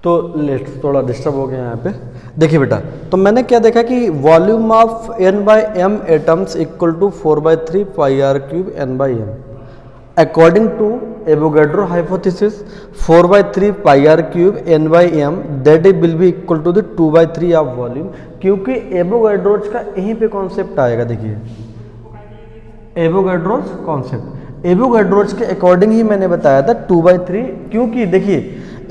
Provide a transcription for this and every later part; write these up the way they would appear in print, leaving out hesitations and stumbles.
तो लेट थोड़ा डिस्टर्ब हो गया यहाँ पे। देखिए बेटा, तो मैंने क्या देखा कि volume of n/m atoms equal to 4/3 πr³ n/m। According to Avogadro hypothesis 4/3 πr³ n/m that will be equal to the 2/3 of volume. क्योंकि एवोगैड्रोज का यहीं पे कॉन्सेप्ट आएगा। देखिए एवोगैड्रोज कॉन्सेप्ट, एवोगैड्रोज के अकॉर्डिंग ही मैंने बताया था 2/3। क्योंकि देखिए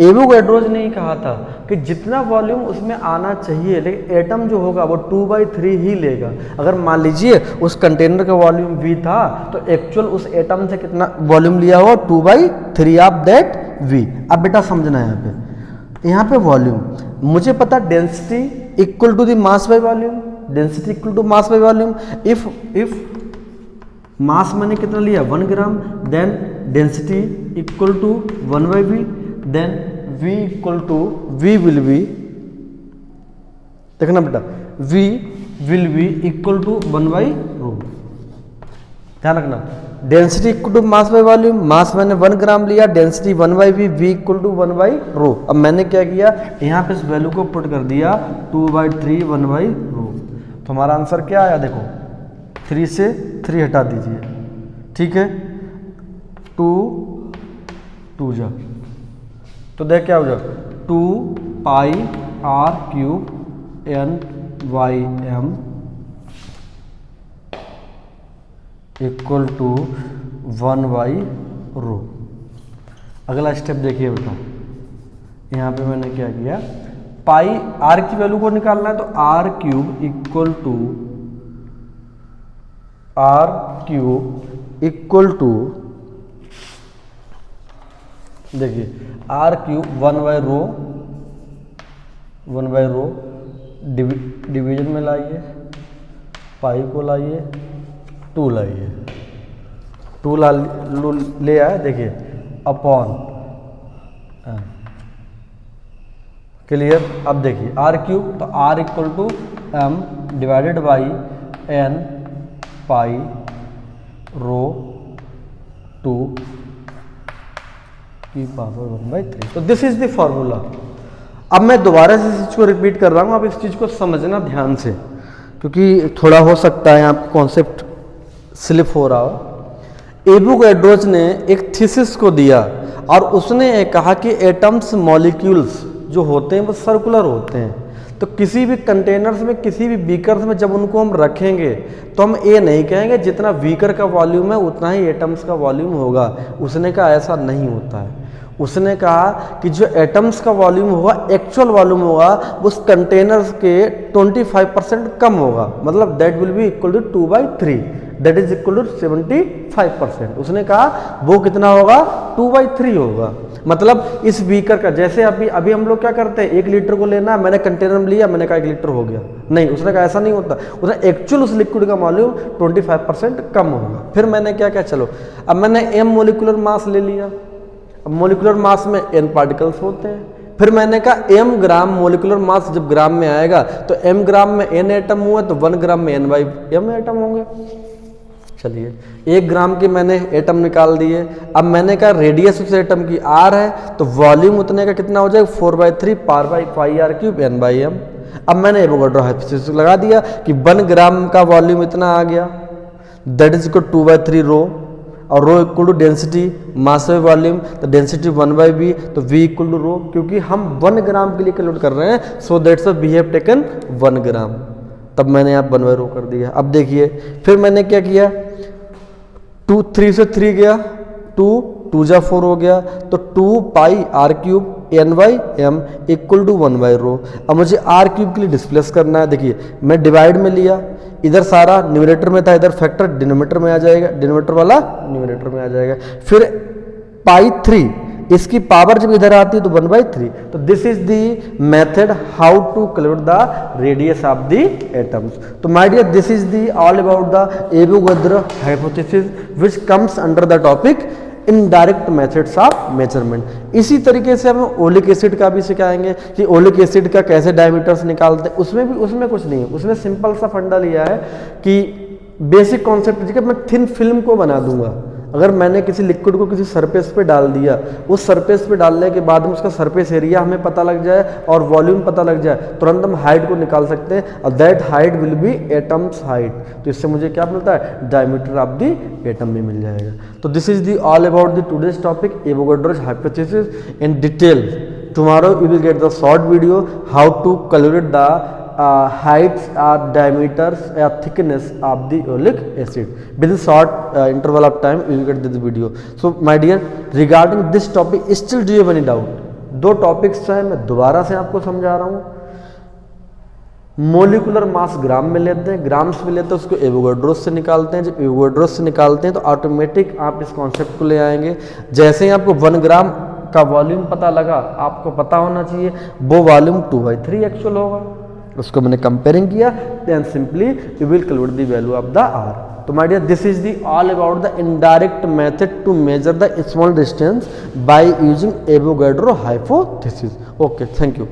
एवोगैड्रोज ने ही कहा था कि जितना वॉल्यूम उसमें आना चाहिए, लेकिन एटम जो होगा वो 2/3 ही लेगा। अगर मान लीजिए उस कंटेनर का वॉल्यूम V था तो एक्चुअल उस एटम से कितना वॉल्यूम लिया हुआ 2/3 ऑफ दैट V। अब बेटा समझना है यहाँ पे वॉल्यूम मुझे पता density equal to the mass by volume, density equal to mass by volume. If mass मैंने कितना लिया 1 gram, then density equal to 1/V, then V equal to V will be, देखना बेटा V will be equal to 1/ρ। ध्यान रखना density equal to mass by volume, मास मैंने 1 ग्राम लिया, density 1/V, V equal to 1/ρ। अब मैंने क्या किया यहाँ पे इस वैल्यू को पुट कर दिया 2/3 1/ρ। तो हमारा आंसर क्या आया देखो, 3 से 3 हटा दीजिए, ठीक है, 2 जा, तो देख क्या हो जाएगा 2πr³ n/m इक्वल टू 1/ρ। अगला स्टेप देखिए बेटा, यहाँ पे मैंने क्या किया, पाई r की वैल्यू को निकालना है तो r³ इक्वल टू देखिए r³ 1/ρ डिवीजन में लाइए, पाई को लाइए, 2 लाइए, 2 ले आए, देखिए अपॉन, क्लियर। अब देखिए r³ तो r equal to m divided by n pi ρ 2 की पावर 1/3। तो दिस इज द फॉर्मूला। अब मैं दोबारा से इस चीज़ को रिपीट कर रहा हूँ, आप इस चीज़ को समझना ध्यान से, क्योंकि थोड़ा हो सकता है आपको कॉन्सेप्ट स्लिप हो रहा हो। एवोगैड्रोज ने एक थीसिस को दिया और उसने कहा कि एटम्स मॉलिक्यूल्स जो होते हैं वो सर्कुलर होते हैं। तो किसी भी कंटेनर्स में, किसी भी बीकर्स में जब उनको हम रखेंगे तो हम ये नहीं कहेंगे जितना बीकर का वॉल्यूम है उतना ही एटम्स का वॉल्यूम होगा। उसने कहा ऐसा नहीं होता है। उसने कहा कि जो एटम्स का वॉल्यूम होगा, एक्चुअल वॉल्यूम होगा, उस कंटेनर्स के 25% कम होगा, मतलब that will be equal to 2/3, that is equal to 75%। उसने कहा वो कितना होगा 2/3 होगा। मतलब इस बीकर का, जैसे अभी हम लोग क्या करते हैं, 1 लीटर को लेना है, मैंने कंटेनर में लिया, मैंने कहा 1 लीटर हो गया, नहीं, उसने कहा ऐसा नहीं होता। उसने एक्चुअल उस लिक्विड का वॉल्यूम 25% कम होगा। फिर मैंने क्या क्या, चलो अब मैंने m मोलिकुलर मास ले लिया। अब मोलिकुलर मास में n पार्टिकल्स होते हैं। फिर मैंने कहा m ग्राम मोलिकुलर मास जब ग्राम में आएगा तो m ग्राम में n एटम हुआ तो 1 ग्राम में n/m एटम होंगे। चलिए 1 ग्राम के मैंने एटम निकाल दिए। अब मैंने कहा रेडियस उस एटम की r है तो वॉल्यूम उतने का कितना हो जाएगा 4/3 πr³ n/m। अब मैंने एवोगैड्रो हाइपोथेसिस लगा दिया कि 1 ग्राम का वॉल्यूम इतना आ गया, दैट इज इक्वल 2/3 ρ, और ρ equal to density mass by volume, तो डेंसिटी 1/v, तो v इक्वल टू ρ, क्योंकि हम 1 ग्राम के लिए कैलकुलेट कर रहे हैं, so that's we have taken 1 gram. तब मैंने यहाँ 1/ρ कर दिया। अब देखिए फिर मैंने क्या किया, 3 से 3 गया, 2 जा 4 हो गया, तो 2πr³ n/m इक्वल टू 1/ρ। अब मुझे r³ के लिए डिस्प्लेस करना है। देखिए मैं डिवाइड में लिया, इधर सारा न्यूमरेटर में था, इधर फैक्टर डिनोमिनेटर में आ जाएगा, डिनोमिनेटर वाला न्यूमरेटर में आ जाएगा। फिर π3 इसकी पावर जब इधर आती है तो 1/3। तो this is the method how to calculate the radius of the atoms. तो my dear this is the all about the Avogadro hypothesis which comes under the topic indirect methods of measurement. इसी तरीके से हम oleic acid का भी सिखाएंगे कि oleic acid का कैसे डायमीटर्स निकालते हैं। उसमें कुछ नहीं है, उसमें सिंपल सा फंडा लिया है कि बेसिक कॉन्सेप्ट, मैं थिन फिल्म को बना दूंगा, अगर मैंने किसी लिक्विड को किसी सरफेस पे डाल दिया, उस सरफेस पे डालने के बाद में उसका सरफेस एरिया हमें पता लग जाए और वॉल्यूम पता लग जाए, तुरंत हम हाइट को निकाल सकते हैं और that height will be atoms height. तो इससे मुझे क्या मिलता है, डायमीटर ऑफ द एटम भी मिल जाएगा। तो this is the all about the today's topic Avogadro's hypothesis in detail. Tomorrow you will get the short video how to calculate the heights or diameters or thickness of the oleic acid. Within short interval of time you will get this video. So my dear, regarding this topic still do you have any doubt? दो topics हैं, मैं दोबारा से आपको समझा रहा हूँ। Molecular mass ग्राम में लेते हैं, ग्राम्स में लेते हैं, उसको एवोगाड्रोस से निकालते हैं। जब एवोगाड्रोस से निकालते हैं तो ऑटोमेटिक आप इस कॉन्सेप्ट को ले आएंगे। जैसे ही आपको 1 ग्राम का वॉल्यूम पता लगा, आपको पता होना चाहिए वो वॉल्यूम 2/3 एक्चुअल होगा। उसको मैंने कंपेयरिंग किया, then simply you will calculate the value of the R. तो my dear, this is the all about the indirect method to measure the small distance by using Avogadro hypothesis. Okay, thank you.